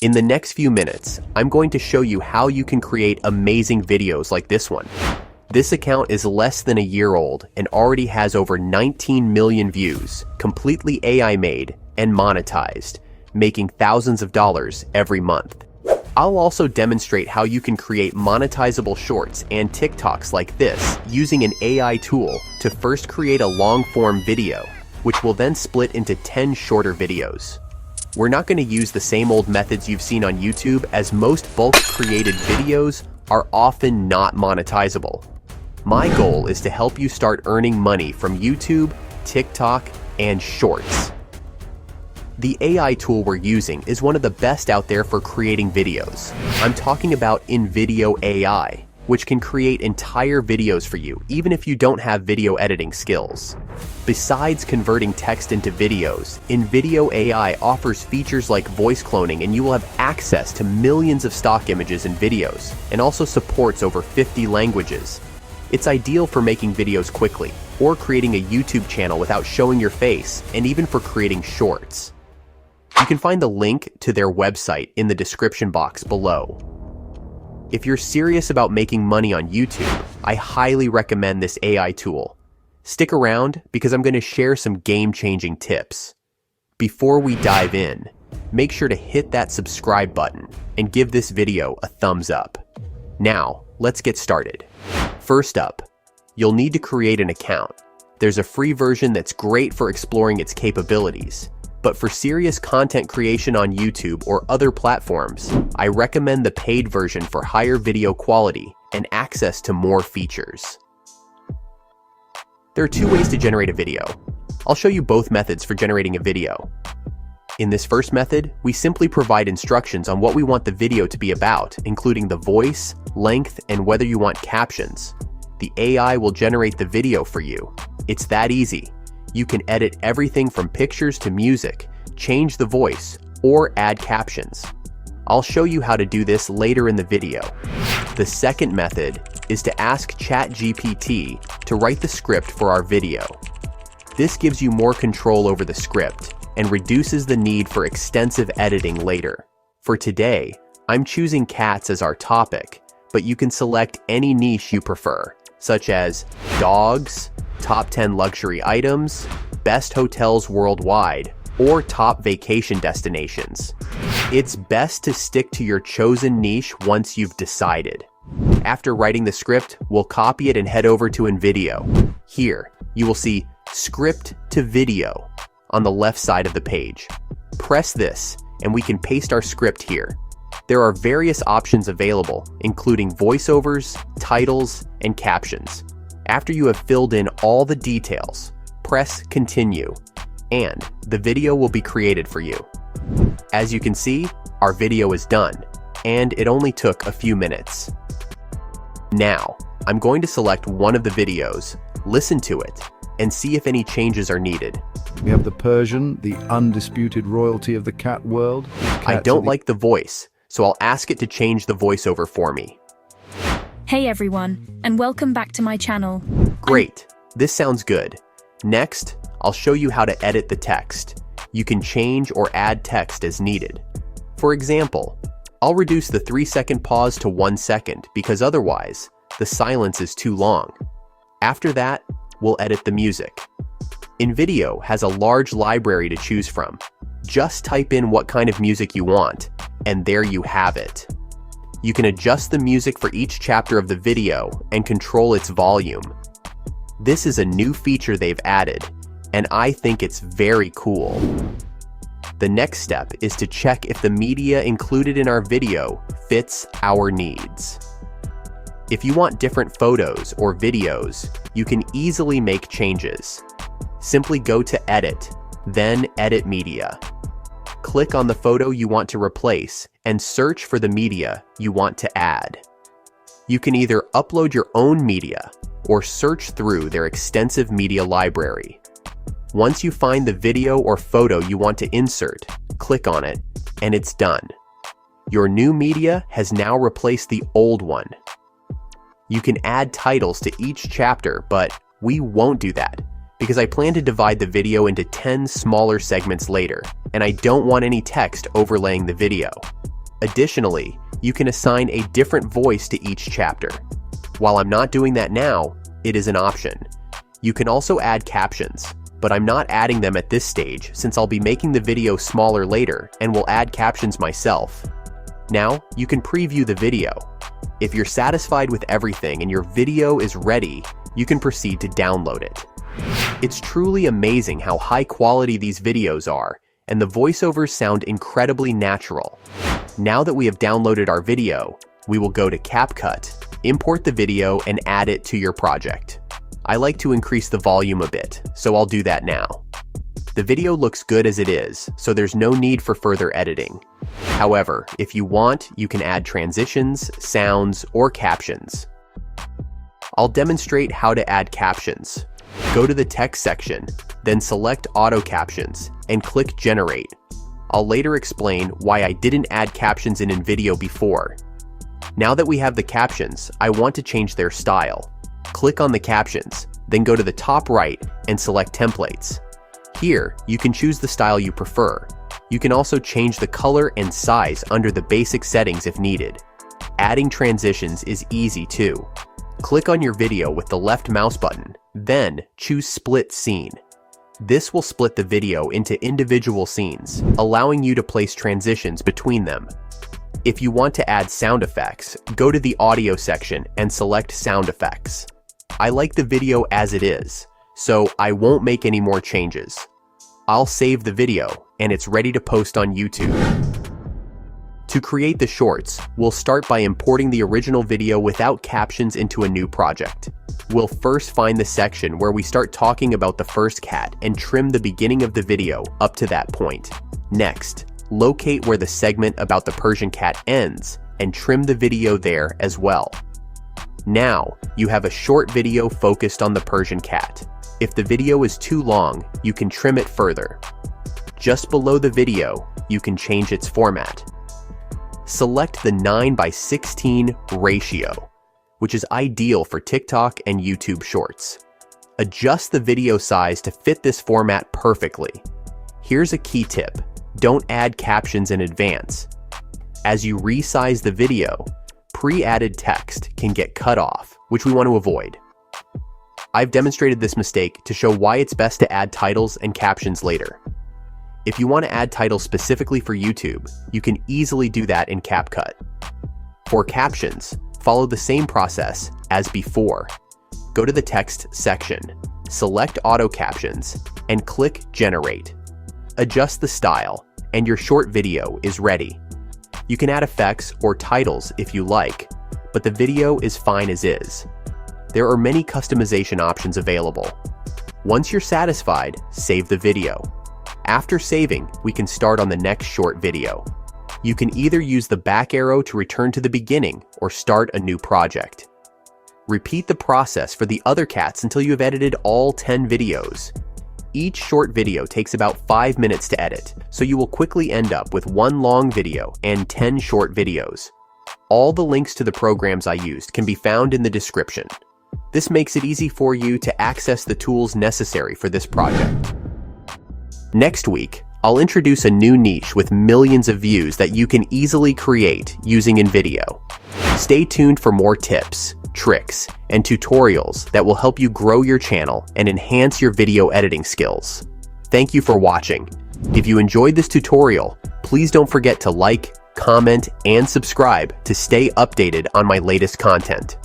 In the next few minutes, I'm going to show you how you can create amazing videos like this one. This account is less than a year old and already has over 19 million views, completely AI made and monetized, making thousands of dollars every month. I'll also demonstrate how you can create monetizable shorts and TikToks like this using an AI tool to first create a long-form video, which will then split into 10 shorter videos. We're not going to use the same old methods you've seen on YouTube, as most bulk created videos are often not monetizable. My goal is to help you start earning money from YouTube, TikTok, and Shorts. The AI tool we're using is one of the best out there for creating videos. I'm talking about Individ AI, which can create entire videos for you, even if you don't have video editing skills. Besides converting text into videos, Individ AI offers features like voice cloning, and you will have access to millions of stock images and videos, and also supports over 50 languages. It's ideal for making videos quickly, or creating a YouTube channel without showing your face, and even for creating shorts. You can find the link to their website in the description box below. If you're serious about making money on YouTube, I highly recommend this AI tool. Stick around because I'm going to share some game-changing tips. Before we dive in, make sure to hit that subscribe button and give this video a thumbs up. Now, let's get started. First up, you'll need to create an account. There's a free version that's great for exploring its capabilities. But for serious content creation on YouTube or other platforms, I recommend the paid version for higher video quality and access to more features. There are two ways to generate a video. I'll show you both methods for generating a video. In this first method, we simply provide instructions on what we want the video to be about, including the voice, length, and whether you want captions. The AI will generate the video for you. It's that easy. You can edit everything from pictures to music, change the voice, or add captions. I'll show you how to do this later in the video. The second method is to ask ChatGPT to write the script for our video. This gives you more control over the script and reduces the need for extensive editing later. For today, I'm choosing cats as our topic, but you can select any niche you prefer, such as dogs, top 10 luxury items, best hotels worldwide, or top vacation destinations. It's best to stick to your chosen niche once you've decided. After writing the script, we'll copy it and head over to InVideo. Here, you will see Script to Video on the left side of the page. Press this, and we can paste our script here. There are various options available, including voiceovers, titles, and captions. After you have filled in all the details, press Continue, and the video will be created for you. As you can see, our video is done, and it only took a few minutes. Now, I'm going to select one of the videos, listen to it, and see if any changes are needed. We have the Persian, the undisputed royalty of the cat world. I don't like the voice, so I'll ask it to change the voiceover for me. Hey everyone, and welcome back to my channel. Great, this sounds good. Next, I'll show you how to edit the text. You can change or add text as needed. For example, I'll reduce the 3-second pause to 1 second because otherwise, the silence is too long. After that, we'll edit the music. InVideo has a large library to choose from. Just type in what kind of music you want, and there you have it. You can adjust the music for each chapter of the video and control its volume. This is a new feature they've added, and I think it's very cool. The next step is to check if the media included in our video fits our needs. If you want different photos or videos, you can easily make changes. Simply go to Edit, then Edit Media. Click on the photo you want to replace and search for the media you want to add. You can either upload your own media or search through their extensive media library. Once you find the video or photo you want to insert, click on it, and it's done. Your new media has now replaced the old one. You can add titles to each chapter, but we won't do that because I plan to divide the video into 10 smaller segments later, and I don't want any text overlaying the video. Additionally, you can assign a different voice to each chapter. While I'm not doing that now, it is an option. You can also add captions, but I'm not adding them at this stage since I'll be making the video smaller later and will add captions myself. Now, you can preview the video. If you're satisfied with everything and your video is ready, you can proceed to download it. It's truly amazing how high quality these videos are, and the voiceovers sound incredibly natural. Now that we have downloaded our video, we will go to CapCut, import the video, and add it to your project. I like to increase the volume a bit, so I'll do that now. The video looks good as it is, so there's no need for further editing. However, if you want, you can add transitions, sounds, or captions. I'll demonstrate how to add captions. Go to the text section, then select Auto Captions, and click Generate. I'll later explain why I didn't add captions in InVideo before. Now that we have the captions, I want to change their style. Click on the captions, then go to the top right and select Templates. Here, you can choose the style you prefer. You can also change the color and size under the basic settings if needed. Adding transitions is easy too. Click on your video with the left mouse button, then choose Split Scene. This will split the video into individual scenes, allowing you to place transitions between them. If you want to add sound effects, go to the audio section and select Sound Effects. I like the video as it is, so I won't make any more changes. I'll save the video, and it's ready to post on YouTube. To create the shorts, we'll start by importing the original video without captions into a new project. We'll first find the section where we start talking about the first cat and trim the beginning of the video up to that point. Next, locate where the segment about the Persian cat ends and trim the video there as well. Now, you have a short video focused on the Persian cat. If the video is too long, you can trim it further. Just below the video, you can change its format. Select the 9:16 ratio, which is ideal for TikTok and YouTube Shorts. Adjust the video size to fit this format perfectly. Here's a key tip: don't add captions in advance. As you resize the video, pre-added text can get cut off, which we want to avoid. I've demonstrated this mistake to show why it's best to add titles and captions later. If you want to add titles specifically for YouTube, you can easily do that in CapCut. For captions, follow the same process as before. Go to the text section, select Auto Captions, and click Generate. Adjust the style, and your short video is ready. You can add effects or titles if you like, but the video is fine as is. There are many customization options available. Once you're satisfied, save the video. After saving, we can start on the next short video. You can either use the back arrow to return to the beginning or start a new project. Repeat the process for the other cats until you have edited all 10 videos. Each short video takes about 5 minutes to edit, so you will quickly end up with one long video and 10 short videos. All the links to the programs I used can be found in the description. This makes it easy for you to access the tools necessary for this project. Next week, I'll introduce a new niche with millions of views that you can easily create using InVideo. Stay tuned for more tips, tricks, and tutorials that will help you grow your channel and enhance your video editing skills. Thank you for watching. If you enjoyed this tutorial, please don't forget to like, comment, and subscribe to stay updated on my latest content.